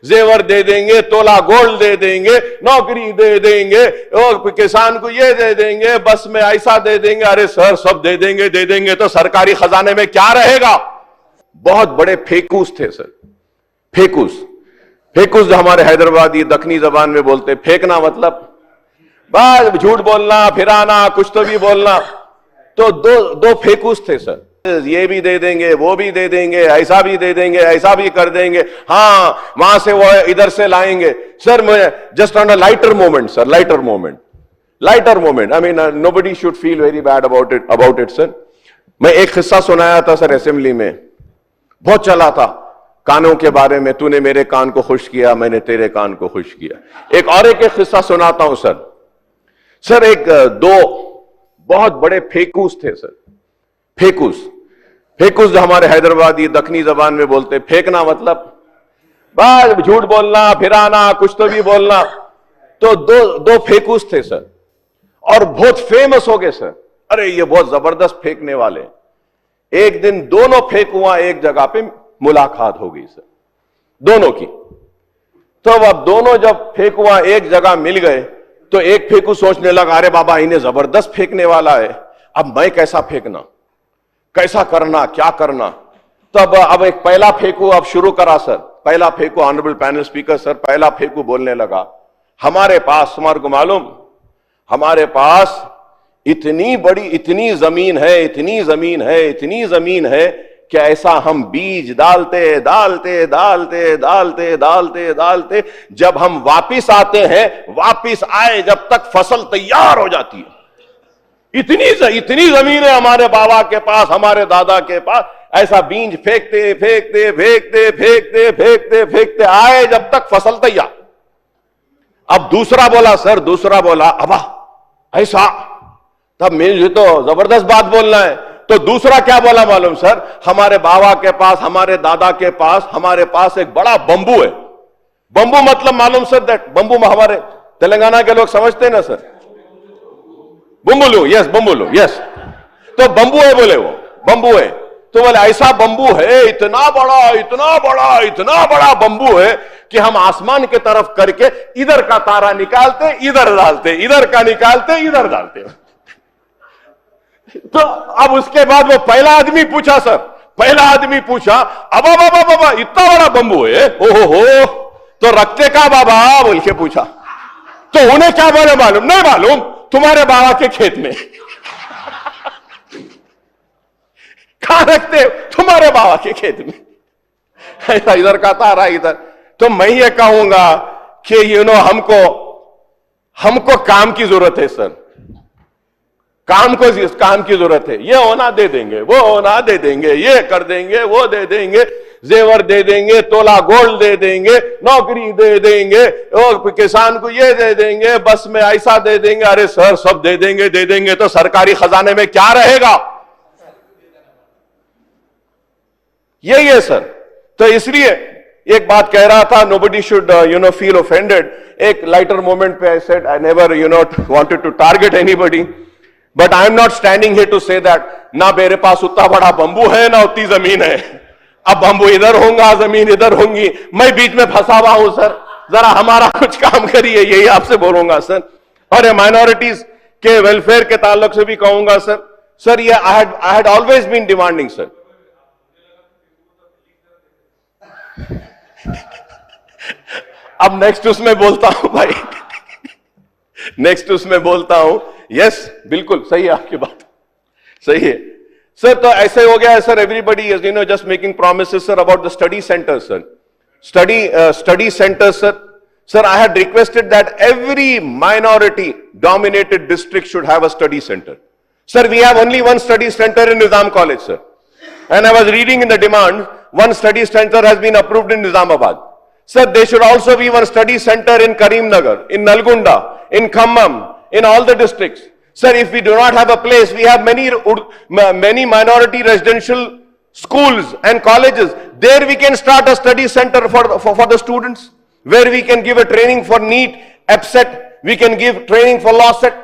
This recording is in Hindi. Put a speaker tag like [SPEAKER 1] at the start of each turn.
[SPEAKER 1] जेवर दे देंगे, तोला गोल्ड दे देंगे, नौकरी दे देंगे, और किसान को ये दे देंगे, बस में ऐसा दे देंगे। अरे सर सब दे देंगे तो सरकारी खजाने में क्या रहेगा? बहुत बड़े फेकूस थे सर, फेकूस जो हमारे हैदराबादी दक्षिणी जबान में बोलते, फेंकना मतलब बस झूठ बोलना, फिराना, कुछ तो भी बोलना। तो दो फेकूस थे सर, ये भी दे देंगे, वो भी दे देंगे, ऐसा भी दे देंगे, ऐसा भी कर देंगे, हाँ वहां से वो इधर से लाएंगे। सर मैं just on a lighter moment sir, lighter moment, I mean nobody should feel very bad about it sir. मैं एक किस्सा सुनाया था सर असेंबली में, बहुत चला था, कानों के बारे में, तूने मेरे कान को खुश किया, मैंने तेरे कान को खुश किया। एक और एक किस्सा सुनाता हूं सर। सर एक दो बहुत बड़े फेकूस थे सर, फेकूस जो हमारे हैदराबादी दक्षिणी जबान में बोलते, फेंकना मतलब बस झूठ बोलना, फिराना, कुछ तो भी बोलना। तो दो फेकूस थे सर, और बहुत फेमस हो गए सर। अरे ये बहुत जबरदस्त फेंकने वाले। एक दिन दोनों फेंकुआ एक जगह पे मुलाकात हो गई सर, दोनों की। तो अब दोनों जब फेंकुआ एक जगह मिल गए तो एक फेंकू सोचने लगा, अरे बाबा इन्हें जबरदस्त फेंकने वाला है, अब मैं कैसा फेंकना, कैसा करना, क्या करना। तो अब एक पहला फेंकू अब शुरू करा सर। पहला फेंकू, ऑनरेबल पैनल स्पीकर सर, पहला फेंकू बोलने लगा, हमारे पास, तुम्हारे को मालूम, हमारे पास इतनी बड़ी, इतनी जमीन है कि ऐसा हम बीज डालते जब हम वापिस आते हैं, वापिस आए जब तक फसल तैयार हो जाती है। इतनी जमीन है हमारे बाबा के पास, हमारे दादा के पास। ऐसा बीज फेंकते आए जब तक फसल तैयार। अब दूसरा बोला अबा ऐसा, तब मुझे तो जबरदस्त बात बोलना है। तो दूसरा क्या बोला मालूम सर, हमारे बाबा के पास, हमारे दादा के पास, हमारे पास एक बड़ा बंबू है। बंबू मतलब मालूम सर, दैट बंबू में हमारे तेलंगाना के लोग समझते हैं ना सर, बंबुलू, यस बंबुलू, यस। तो बंबू है, बोले वो बंबू है। तो बोले ऐसा बंबू है, इतना बड़ा बंबू है कि हम आसमान की तरफ करके इधर का तारा निकालते, इधर डालते, इधर का निकालते, इधर डालते। तो अब उसके बाद वो पहला आदमी पूछा सर, अबा बाबा इतना बड़ा बंबू है, ओहो, तो रखते का बाबा बोल के पूछा। तो उन्हें क्या बोले मालूम? नहीं मालूम, तुम्हारे बाबा के खेत में। कहां रखते? तुम्हारे बाबा के खेत में। ऐसा इधर का तारा इधर। तो मैं ये कहूंगा कि हमको काम की जरूरत है सर, काम की जरूरत है। ये होना दे देंगे, वो होना दे देंगे, ये कर देंगे, वो दे देंगे, जेवर दे देंगे, तोला गोल्ड दे देंगे, नौकरी दे देंगे, और किसान को ये दे देंगे, बस में ऐसा दे देंगे। अरे सर सब दे देंगे तो सरकारी खजाने में क्या रहेगा? यही है सर। तो इसलिए एक बात कह रहा था, nobody should feel offended. एक लाइटर मोमेंट पे I said I never wanted to target anybody, but I am not standing here to say that ना मेरे पास उतना बड़ा बंबू है ना उतनी जमीन है। अब बंबू इधर होगा, जमीन इधर होंगी, मैं बीच में फंसा हुआ हूं सर, जरा हमारा कुछ काम करिए, यही आपसे बोलूंगा सर। और ये माइनॉरिटीज के वेलफेयर के ताल्लुक से भी कहूंगा सर ये I had always been demanding sir. अब नेक्स्ट उसमें बोलता हूं भाई, नेक्स्ट उसमें बोलता हूं। यस बिल्कुल सही है, आपकी बात सही है सर। तो ऐसे हो गया है sir, everybody is just making promises sir about the study centre sir, study centre sir. I had requested that every minority dominated district should have a study centre sir. We have only one study centre in Nizam college sir, and I was reading in the demand, one study center has been approved in Nizamabad. Sir, there should also be one study center in Karimnagar, in Nalgonda, in Khammam, in all the districts. Sir, if we do not have a place, we have many minority residential schools and colleges. There we can start a study center for the students, where we can give a training for NEET, EPSET, we can give training for LAWCET.